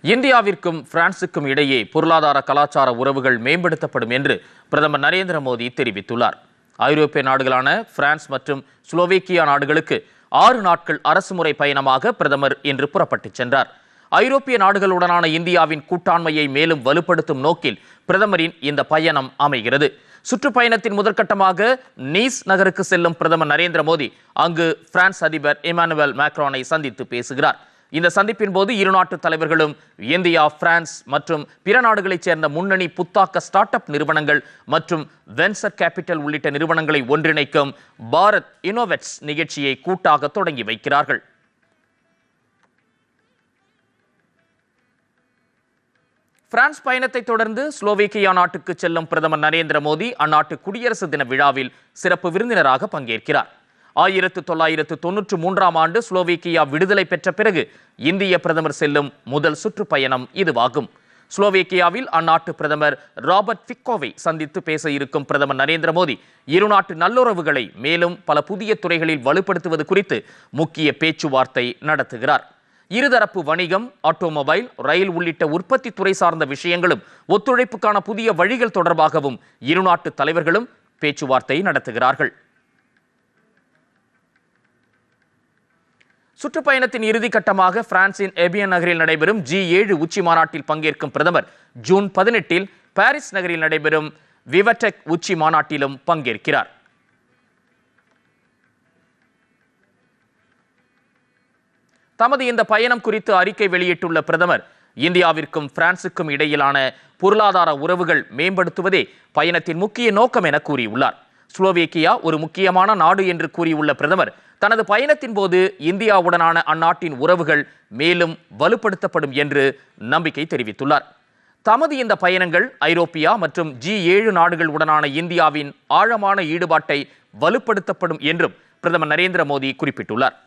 இந்தியாவிற்கும் பிரான்சுக்கும் இடையே பொருளாதார கலாச்சார உறவுகள் மேம்படுத்தப்படும் என்று பிரதமர் நரேந்திர மோடி தெரிவித்துள்ளார். ஐரோப்பிய நாடுகளான பிரான்ஸ் மற்றும் ஸ்லோவேக்கியா நாடுகளுக்கு 6 நாட்கள் அரசுமுறை பயணமாக பிரதமர் இன்று புறப்பட்டுச் சென்றார். ஐரோப்பிய நாடுகளுடனான இந்தியாவின் கூட்டாண்மையை மேலும் வலுப்படுத்தும் நோக்கில் பிரதமரின் இந்த பயணம் அமைகிறது. சுற்றுப்பயணத்தின் முதற்கட்டமாக நீஸ் நகருக்கு செல்லும் பிரதமர் நரேந்திர மோடி அங்கு பிரான்ஸ் அதிபர் இமானுவேல் மேக்ரானை சந்தித்து பேசுகிறார். இந்த சந்திப்பின் போது இரு நாட்டு தலைவர்களும் இந்தியா, பிரான்ஸ் மற்றும் பிற நாடுகளைச் சேர்ந்த முன்னணி புத்தாக்க ஸ்டார்ட் அப் நிறுவனங்கள் மற்றும் வென்சர் கேபிட்டல் உள்ளிட்ட நிறுவனங்களை ஒன்றிணைக்கும் பாரத் இன்னோவேட்ஸ் நிகழ்ச்சியை கூட்டாக தொடங்கி வைக்கிறார்கள். பிரான்ஸ் பயணத்தை தொடர்ந்து ஸ்லோவேக்கியா நாட்டுக்கு செல்லும் பிரதமர் நரேந்திர மோடி அந்நாட்டு குடியரசு தின விழாவில் சிறப்பு விருந்தினராக பங்கேற்கிறார். 1993ஆம் ஆண்டு ஸ்லோவேக்கியா விடுதலை பெற்ற பிறகு இந்திய பிரதமர் செல்லும் முதல் சுற்றுப்பயணம் இதுவாகும். ஸ்லோவேக்கியாவில் அந்நாட்டு பிரதமர் ராபர்ட் ஃபிக்கோவை சந்தித்து பேச இருக்கும் பிரதமர் நரேந்திர மோடி இருநாட்டு நல்லுறவுகளை மேலும் பல புதிய துறைகளில் வலுப்படுத்துவது குறித்து முக்கிய பேச்சுவார்த்தை நடத்துகிறார். இருதரப்பு வணிகம், ஆட்டோமொபைல், ரயில் உள்ளிட்ட உற்பத்தி துறை சார்ந்த விஷயங்களும் ஒத்துழைப்புக்கான புதிய வழிகள் தொடர்பாகவும் இருநாட்டு தலைவர்களும் பேச்சுவார்த்தை நடத்துகிறார்கள். சுற்றுப்பயணத்தின் இறுதி கட்டமாக பிரான்சின் எபியன் நகரில் நடைபெறும் G7 உச்சி மாநாட்டில் பங்கேற்கும் பிரதமர் ஜூன் 18இல் பாரிஸ் நகரில் நடைபெறும் விவடெக் உச்சி மாநாட்டிலும் பங்கேற்கிறார். தமது இந்த பயணம் குறித்து அறிக்கை வெளியிட்டுள்ள பிரதமர், இந்தியாவிற்கும் பிரான்சுக்கும் இடையிலான பொருளாதார உறவுகள் மேம்படுத்துவதே பயணத்தின் முக்கிய நோக்கம் என கூறியுள்ளார். ஸ்லோவேக்கியா ஒரு முக்கியமான நாடு என்று கூறியுள்ள பிரதமர், தனது பயணத்தின் போது இந்தியாவுடனான அந்நாட்டின் உறவுகள் மேலும் வலுப்படுத்தப்படும் என்று நம்பிக்கை தெரிவித்துள்ளார். தமது இந்த பயணங்கள் ஐரோப்பியா மற்றும் G7 நாடுகள் உடனான இந்தியாவின் ஆழமான ஈடுபாட்டை வலுப்படுத்தப்படும் என்றும் பிரதமர் நரேந்திர மோடி குறிப்பிட்டுள்ளார்.